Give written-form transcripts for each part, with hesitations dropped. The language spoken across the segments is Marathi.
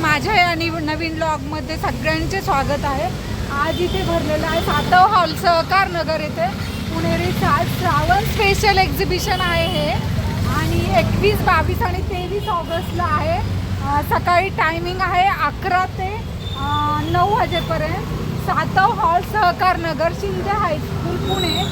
माझ्या या नवीन ब्लॉगमध्ये सगळ्यांचे स्वागत आहे। आज इथे भरलेलं आहे सातव हॉल सहकार नगर येथे पुणेरी श्रावण स्पेशल एक्झिबिशन आहे हे, आणि 21, 22 आणि 23 ऑगस्टला आहे। सकाळी टायमिंग आहे 11 ते 9 वाजेपर्यंत। सातव hall Sahakar Nagar, Shinde high school, Pune.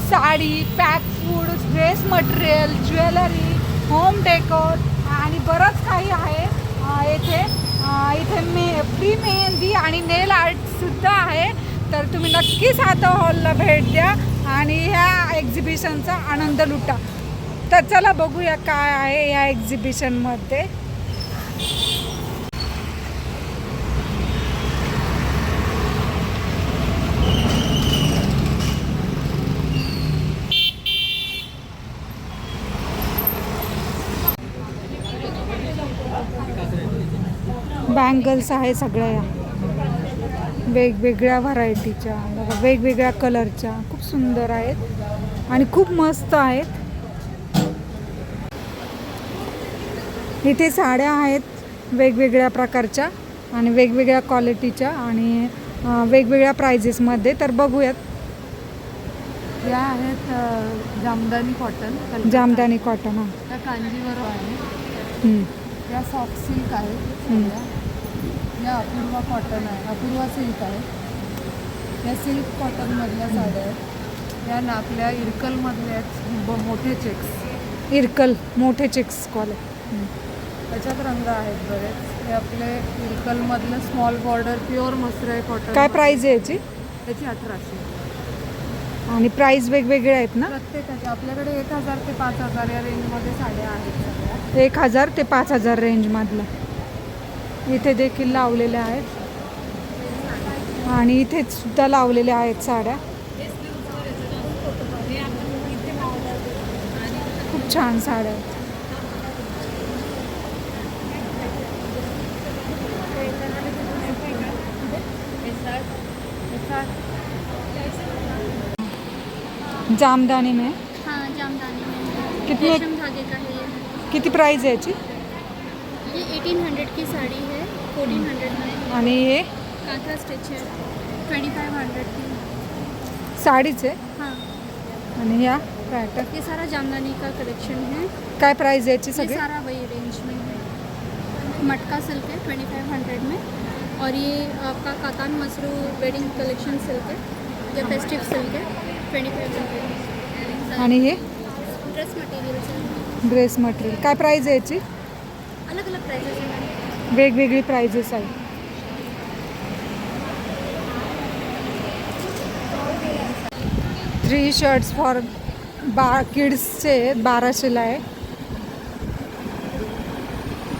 Sari, pack food, dress material, jewellery, home decor आणि बरंच काही आहे येथे। इथे फ्री मेहंदी आणि नेल आर्टसुद्धा आहे। तर तुम्ही नक्की सातव हॉलला भेट द्या आणि ह्या एक्झिबिशनचा आनंद लुटा। तर चला बघूया काय आहे या एक्झिबिशनमध्ये। बँगल्स आहे सगळ्या वेगवेगळ्या व्हरायटीच्या, वेगवेगळ्या कलरच्या, खूप सुंदर आहेत आणि खूप मस्त आहेत। इथे साड्या आहेत वेगवेगळ्या प्रकारच्या आणि वेगवेगळ्या क्वालिटीच्या आणि वेगवेगळ्या प्राइजेसमध्ये। तर बघूयात। या आहेत जामदानी कॉटन, जामदानी कॉटन हा, त्या कांजीवरम आहे। या सॉफ्ट सिल्क आहे। या अपूर्वा कॉटन आहे, अपूर्वा सिल्क आहे। या सिल्क कॉटनमधल्या साड्या आहेत। या नापल्या इरकलमधल्या आहेत, मोठे चेक्स, इरकल मोठे चेक्स कॉलर। त्याच्यात रंग आहेत बरेच। हे आपले इरकलमधलं स्मॉल बॉर्डर प्युअर मसराई कॉटन। काय प्राइस आहे याची? त्याची 1800 आणि प्राइस वेगवेगळे आहेत ना? प्रत्येकाचे आपल्याकडे 1000 ते 5000 या रेंजमध्ये साड्या आहेत सगळ्या। 1000 ते 5000 रेंजमधला इथे देखील लावलेल्या आहेत आणि इथे सुद्धा लावलेल्या आहेत साड्या। खूप छान साड्या आहेत। जामदानी में, हाँ जामदानी में कितने- रेशम धागे का है ये। किती प्राइस आहे याची? ये 1800 की साड़ी है, 1400 में। आणि हे कांथा स्टिच है, 2500 की साडीच आहे हाँ। आणि ह्या पॅटर्न। ये सारा जामदानी का कलेक्शन है। काय प्राइस आहे याची ये सगळे? सारा वही रेंज में है। मटका सिल्क है 2500 में, और ये आपका katan Mashru wedding collection silk है। ये फेस्टिव सिल्क है 2500। आणि हे ड्रेस मटेरियल है, ड्रेस मटेरियल काय प्राइस आहे याची? अलग अलग प्राइजेस है। वेगवेगळी प्राइजेस आहे। थ्री शर्ट्स फॉर किड्सचे 1200ला आहे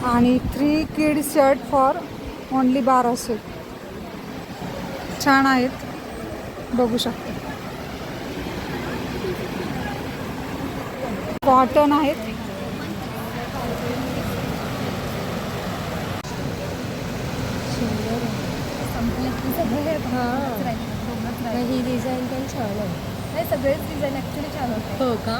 आणि 3 किड्स शर्ट फॉर ओनली 1200। छान आहेत, बघू शकता। कॉटन आहेत। ही डिझाईन पण छान आहे। नाही सगळेच डिझाईन ॲक्च्युली छान होते। हो का?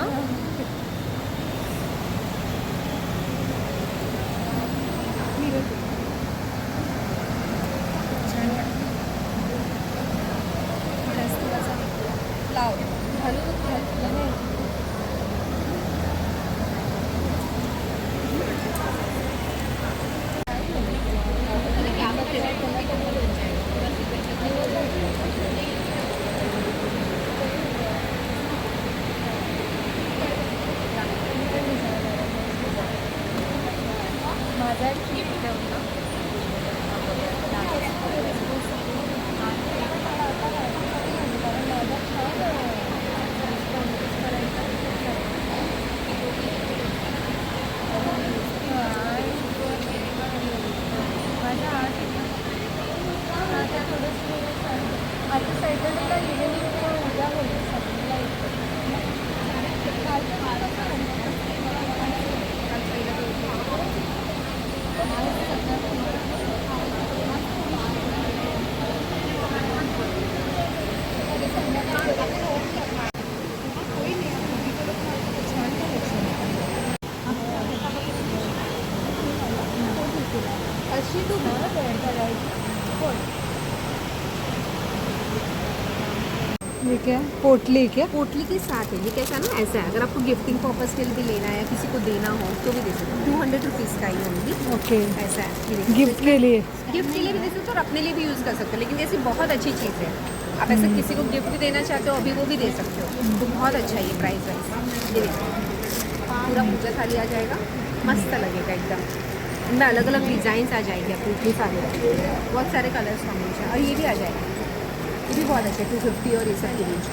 माझा आता सॅटर्डेला इव्हिनिंग उद्या होईल अशी तू ये क्या पोटली क्या? पोटली के साथ है। ये कैसा ना, ऐसा है, अगर आपको गिफ्टिंग पर्पज के लिए भी लेना है या किसी को देना हो तो भी दे सकते हो। 200 रुपीज़ का ही ओनली ओके, ऐसा है। ये देखिए, गिफ्ट के लिए। गिफ्ट के लिए भी दे सकते हो और अपने लिए भी यूज़ कर सकते हो, लेकिन ऐसी बहुत अच्छी चीज़ है। आप ऐसे किसी को गिफ्ट भी देना चाहते हो अभी वो भी दे सकते हो, तो बहुत अच्छा है ये प्राइस वाइज। ये देखिए पूरा पूजा थाली आ जाएगा, मस्त लगेगा एकदम। इनमें अलग अलग डिज़ाइंस आ जाएगी आपको, इतनी सारे बहुत सारे कलर्स कॉम्बिनेशन। और ये भी आ जाएगा, ये भी बहुत अच्छा है 250 और ये सब की रेंज।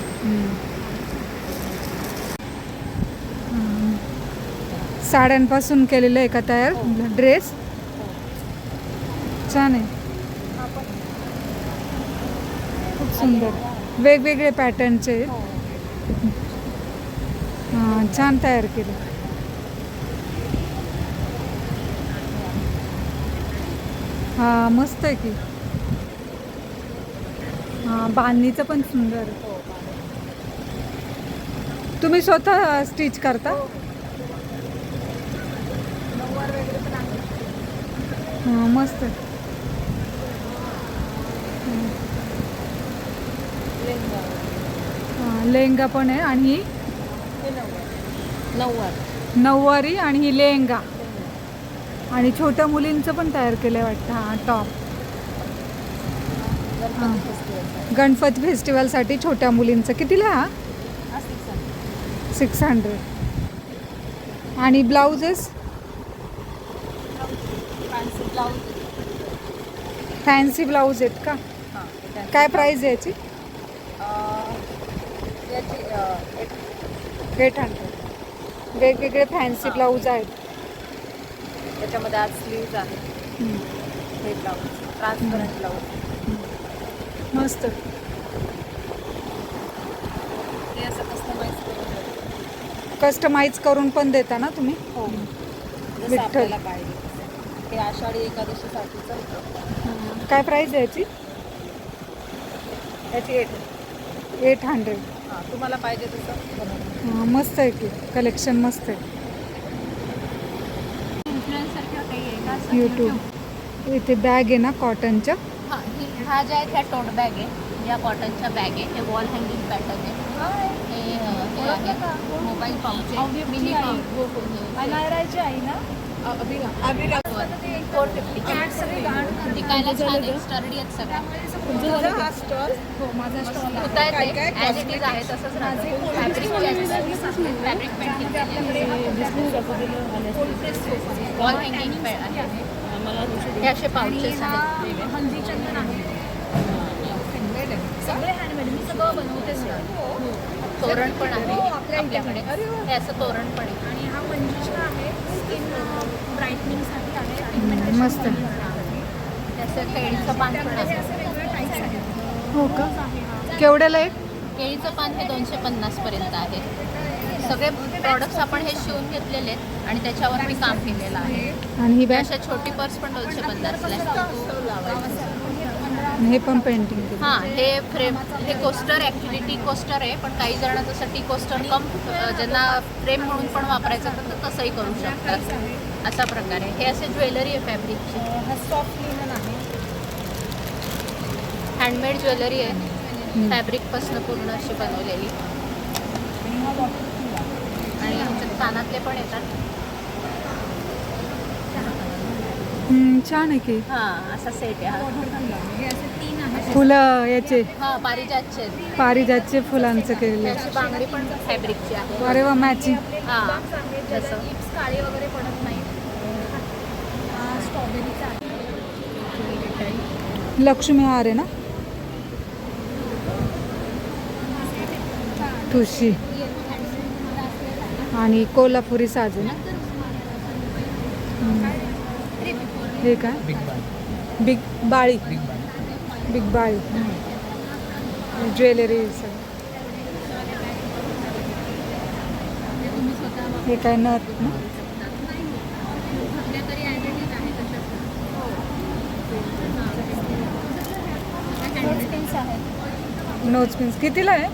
साड्यांपासून केलेलं आहे का तयार ड्रेस? छान आहे, खूप सुंदर वेगवेगळे पॅटर्नचे आहेत. हां, छान तयार केले. हां, मस्त आहे की. हां, बांधणीचं पण सुंदर आहे. तुम्ही स्वतः स्टिच करता? हां, मस्त आहे. हां, लेहंगा पण आहे आणि ही नऊवारी आणि ही लेहंगा. आणि छोट्या मुलींचं पण तयार केलं आहे वाटतं. हां, टॉप. गणपती फेस्टिवलसाठी छोट्या मुलींचं कितीला हा? 600. आणि ब्लाउजेस फॅन्सी ब्लाऊज आहेत का? काय प्राईज आहे याची? 800. वेगवेगळे फॅन्सी ब्लाऊज आहेत. त्याच्यामध्ये आज स्लीव्ज आहे, हे ब्लाऊज ट्रान्सपरंट ब्लाऊज. मस्त. ते असं कस्टमाइज करून पण देता ना तुम्ही? हो, जसं विठ्ठल. आपल्याला पाहिजे. हे आषाढी एकादशीसाठीचं होतं. काय प्राईज आहे याची? याची 800. हां, तुम्हाला पाहिजे तसं बनवून. हां, मस्त आहे की, कलेक्शन मस्त आहे. इन्फ्लुएन्सरसारखं काही आहे का असं? यूट्यूब. इथे बॅग आहे ना कॉटनच्या. हां, ह्या ज्या आहेत ह्या टोट बॅग आहे, या कॉटनच्या बॅग आहे. हे वॉल हँगिंग पॅटर्न आहे. हे आहे मोबाईल पाऊच आहे, मिनी पाऊच. आई ना 450. टिकायला छान आहे, स्टर्डी आहेत सगळ्या. हा स्टॉल. हो, माझा स्टॉल आहे. होता येते ॲज इट इज आहे तसंच राहतं. फॅब्रिक पेंटिंग वॉल हँगिंग आहे. हे असे पाऊचेस आहेत वेगळे. सगळे हँडमेड, मी सगळं बनवते सगळं. तोरण पण आहे आपल्याकडे. हे असं तोरण पण आहे. आणि हा मंजुषा आहे, स्किन ब्राईटनिंगसाठी आहे. आणि मस्त. त्याचं केळीचं पान पण आहे. हो का? केवढ्याला एक? केळीचं पान हे 250 पर्यंत आहे. सगळे प्रॉडक्ट्स आपण हे शिवून घेतलेले आहेत आणि त्याच्यावर मी काम केलेलं आहे. आणि ही बॅग? अशा छोटी पर्स पण 250ला आहे. हे पण पेंटिंग केलं. हां, हे फ्रेम, हे कोस्टर ॲक्च्युली टी कोस्टर आहे, पण काही जण जसं टी कोस्टर कम ज्यांना फ्रेम म्हणून पण वापरायचं तर तसंही करू शकतात. असा प्रकार आहे. हे असे ज्वेलरी आहे फॅब्रिकची. हा सॉफ्ट लिनन आहे. हँडमेड ज्वेलरी आहे, फॅब्रिकपासून पूर्ण अशी बनवलेली. आणि आमच्यात कानातले पण येतात. छान आहे की. हां, असा सेट आहे. हे असे 3 आहेत. फुलं याचे हां, पारिजातचे आहेत. पारिजातचे फुलांचं केलेलं अशी बांगडी पण फॅब्रिकची आहे. आहे. अरे वा, मॅचिंग. हां, जसं लिप्स काळे वगैरे पडत नाही. हा स्ट्रॉबेरीचा आहे. लक्ष्मी हार आहे ना? ठुशी आणि कोल्हापुरी साजन. हे काय? बिग बाळी. बिग बाळी ज्वेलरी. हे काय नथ ना? पिन्स आहेत. नोज पिन्स कितीला आहे?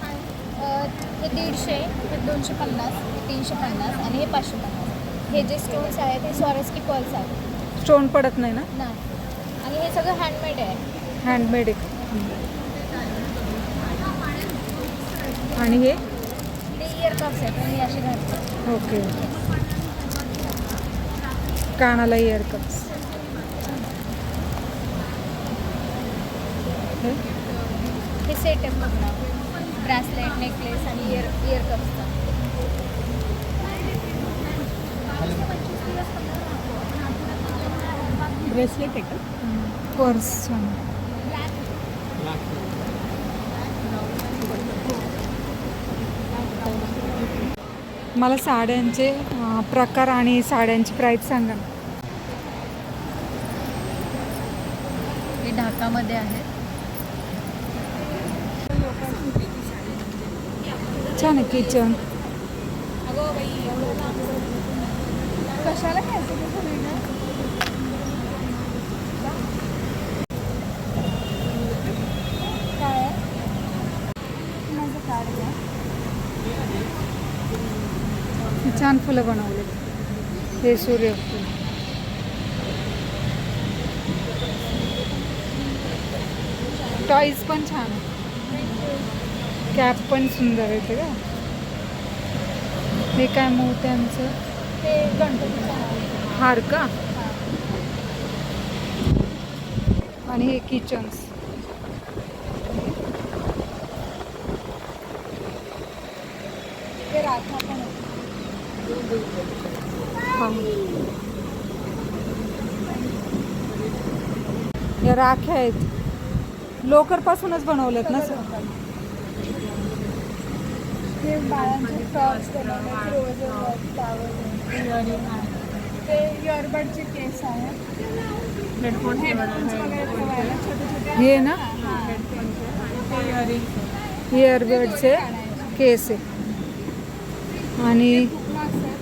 हे 150, हे 250, 350 आणि हे 550. हे जे स्टोन्स आहेत हे स्वरस्की पर्ल्स आहेत. स्टोन पडत नाही ना? नाही. आणि हे सगळं हँडमेड आहे. हँडमेड आहे. आणि हे इयर कप्स आहेत मी असे घालते. ओके, कानाला इयर कप्स. हे सेट आहे पूर्ण, ब्रेसलेट, नेकलेस आणि इयर कप्सचा. ब्रेसलेट आहे का? पर्स छान. मला साड्यांचे प्रकार आणि साड्यांची प्राईस सांगा ना. हे ढाकामध्ये आहे. छान आहे किचन. कशाला घ्यायचं तुझं व्हिडिओ? काय आहे? माझं कार्ड घ्या. छान फुलं बनवले. हे सूर्यफूल. टॉईज पण छान आहे. कॅप पण सुंदर आहे ते का. हे काय मोत्यांचं ते गणपतीचं आहे. हार का. आणि हे किचन्स. ते राखा पण आहे. हा. या राख्या आहेत, लोकरपासूनच बनवलेत ना सर. हे बाळांचे फ्रॉक्स बनवले, रोज इयरिंग आहे. ते इयरबडचे केस आहे. हेडफोन वगैरे ठेवायला छोटे छोटे. हे ना हेडफोनचे ते इयरिंग. इयरबडचे केस आहे. आणि बुकमार्क्स आहेत.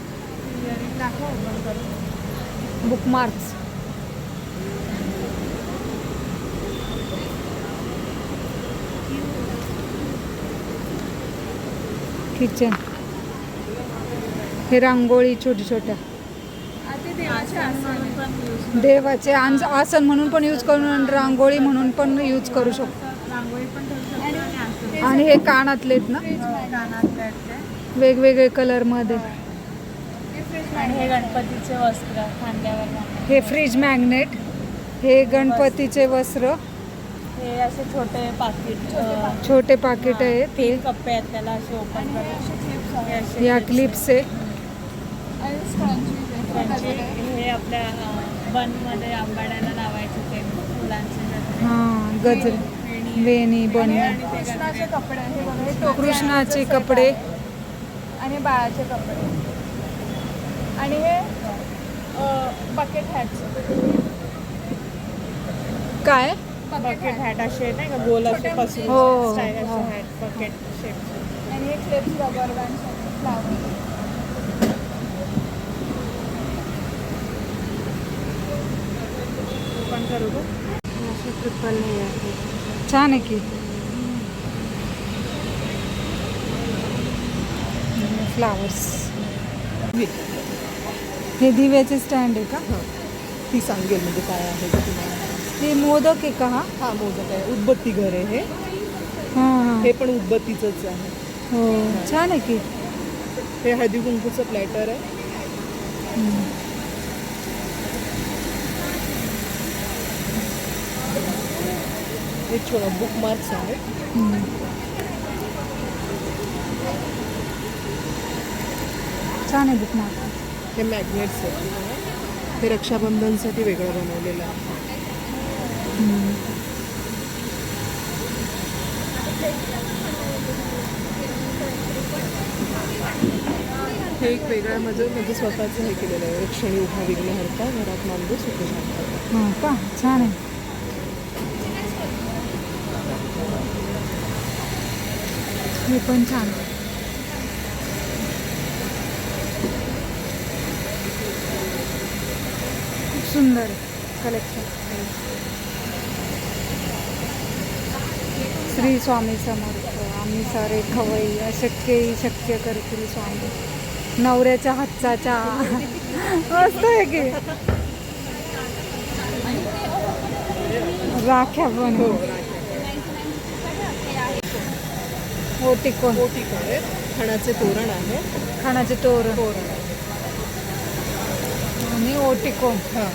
इयरिंग दाखव ओपन करून. बुकमार्क्स. किचन. हे रांगोळी छोट्या छोट्या. ते देवाचे आसन पण देवाचे आसन म्हणून पण यूज करून आणि रांगोळी म्हणून पण यूज करू शकतो. रांगोळी पण ठेवू शकतो आणि आसन. आणि हे कानातलेत ना कानातले आहेत ते. वेगवेगळे कलरमध्ये. आणि हे गणपतीचे वस्त्र खांद्यावर घालणे. हे फ्रीज मॅग्नेट. हे गणपतीचे वस्त्र. हे असे छोटे पाकिट. छोटे पाकिट आहेत. हे 3 कप्पे आहेत त्याला असे ओपन करून. या क्लिप्स आहे. हे आपल्या बनमध्ये आंबाड्याला लावायचे ते फुलांचे हां गजरे, वेणी, बनी. कृष्णाचे कपडे. हे बघा, हे टोपी कृष्णाचे आहेत, कपडे. आणि बाळाचे कपडे. आणि हे बकेट हॅट्स. काय. बकेट हॅट असे नाही का गोल असे पासून हो, स्टाईल हो. असे हॅट बकेट शेप. आणि हे clips rubber band flower. Open करू का? असे ट्रिपल हे आहे. छान आहे की. फ्लावर्स. हे दिव्याचे स्टँड आहे का. ती सांगेल म्हणजे काय आहे ते तुम्हाला. हे मोदक आहे का. हा मोदक आहे, उदबत्ती घर आहे हे. हां हे पण उदबत्तीचंच आहे. हो छान आहे की. हे हळदी कुंकूचं प्लॅटर आहे. हे छोटा बुकमार्क्स आहे. छान आहे बुकमार्क. हे मॅग्नेट्स आहेत. हे रक्षाबंधनसाठी वेगळं बनवलेलं आहे. हे एक वेगळं म्हणजे स्वतःचं हे केलेलं आहे. रक्षणी उभा विघ्नहर्ता घरात मानतो सुख शांतता. हां का. छान आहे. हे पण छान. खूप सुंदर कलेक्शन. श्री स्वामी समर्थ. आम्ही सारे खवई अशक्य शक्य करतील स्वामी. नवऱ्याच्या हातचा चहा. मस्त आहे की. राख्या पण. ओटिकोन ओटिकोन आहे, खणाचे तोरण आहे. खाण्याचे तोरण तोरण आहे. आणि ओटिकोन हां,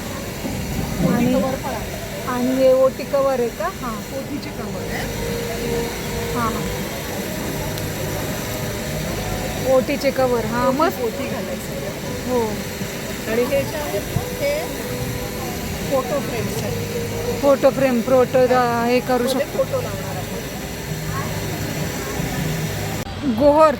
आणि ओटी कवर पण आहे. आणि हे ओटी कवर आहे का? हां ओटीचे कवर आहे. हां ओटीचे कवर हां मस्त. ओटी घालायचं. हो आणि हे जे आहेत ना, हे फोटो फ्रेम्स आहेत. फोटो फ्रेम हे करू मध्ये शकतो. फोटो लावणार आपण. गोहर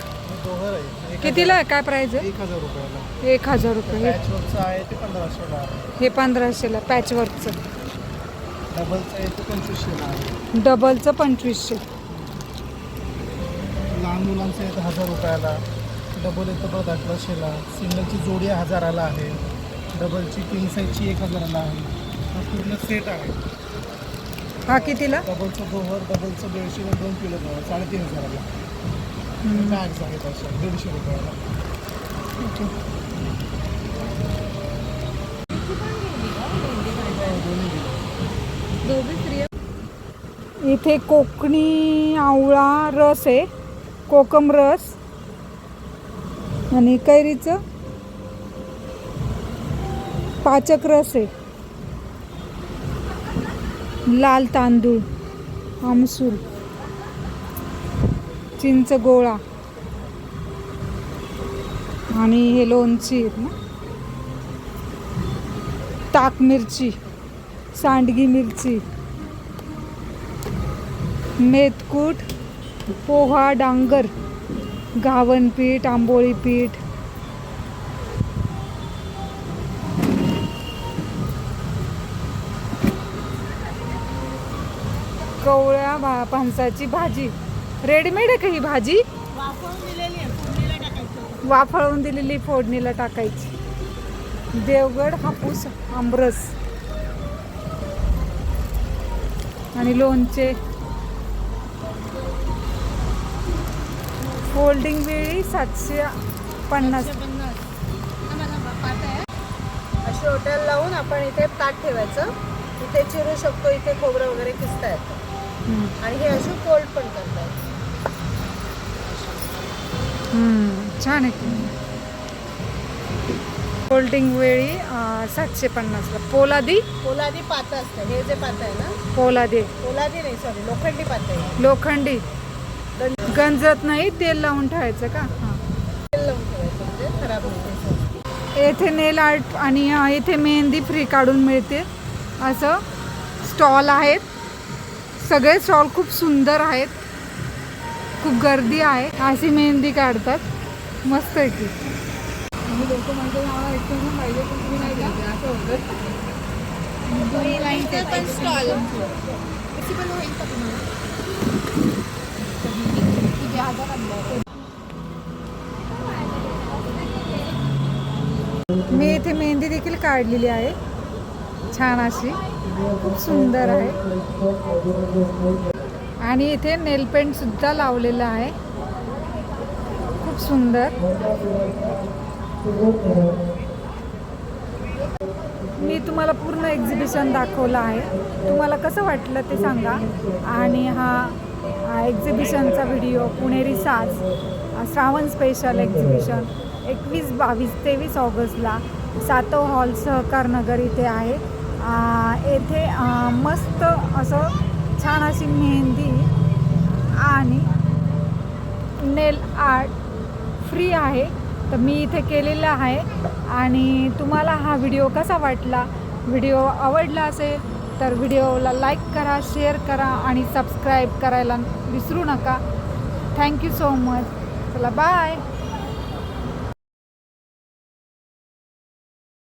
दोहर आहे कितीला आहे? काय प्राईज आहे? 1000 रुपयाला. 1000 रुपये. पॅचवर्कचं आहे ते 1500ला आहे. हे 1500ला पॅचवर्कचं. डबलचं आहे ते 2500ला आहे. डबलचं 2500. लहान मुलांचं आहे ते 1000 रुपयाला. डबल येतं परत 1800ला. सिंगलची जोडी 1000ला आहे. डबलची किंग साईजची 1000ला आहे. हा पूर्ण सेट आहे. हा कितीला? डबलचं दोहर, डबलचं 150 आणि 2 किलो दोहर 3500ला. बॅग्स आहेत अशा 150 रुपयाला. इथे कोकणी आवळा रस आहे, कोकम रस आणि कैरीचं पाचक रस आहे, लाल तांदूळ, आमसूल, चिंच गोळा आणि हे लोणची आहेत ना, ताक मिरची, सांडगी मिरची, मेथकूट, पोहा, डांगर, घावन पीठ, आंबोळी पीठ, कवळ्या फणसाची भाजी. रेडीमेड आहे का ही भाजी? वाफळून दिलेली फोडणीला टाकायची. देवगड हापूस आमरस आणि लोणचे. फोल्डिंग वेळी 750. असे हॉटेल लावून आपण इथे ताट ठेवायचं. इथे चिरू शकतो, इथे खोबरं वगैरे किसता येतं. आणि हे असे कोल्ड पण करतात. छान आहे. फोल्डिंग वेळी 750ला. पोलादी पोलादी पातं असतं. हे जे पातं आहे ना, पोलादी पोलादी नाही, सॉरी, लोखंडी पातं आहे. लोखंडी. गंजत नाही, तेल लावून ठेवायचं का? हां. तेल लावून ठेवायचं म्हणजे खराब होते. येथे नेल आर्ट आणि येथे मेहंदी फ्री काढून मिळते. असं स्टॉल आहेत. सगळे स्टॉल खूप सुंदर आहेत. खूप गर्दी आहे. अशी मेहंदी काढतात. मस्त आहे की. लोक माझं नाव ऐकून पाहिजे पण तुम्ही नाही का असं होतं. पण स्टॉल पॉसिबल होईल का तुम्हाला? मी इथे मेहंदी देखील काढलेली आहे. छान अशी खूप सुंदर आहे. आणि इथे नेल पेंट सुद्धा लावलेलं आहे. खूप सुंदर. मी तुम्हाला पूर्ण एक्झिबिशन दाखवलं आहे. तुम्हाला कसं वाटलं ते सांगा. आणि हा एक्झिबिशनचा व्हिडिओ पुणेरी साज श्रावण स्पेशल एक्झिबिशन 21, 22, 23 ऑगस्टला सातव हॉल सहकार नगर इथे आहे. येथे मस्त असं छान अशी मेहंदी आणि नेल आर्ट फ्री आहे. तर मी इथे केलेलं आहे. आणि तुम्हाला हा व्हिडिओ कसा वाटला? व्हिडिओ आवडला असेल तर व्हिडिओला लाईक करा, शेअर करा आणि सबस्क्राईब करायला विसरू नका. Thank you so much. चला बाय.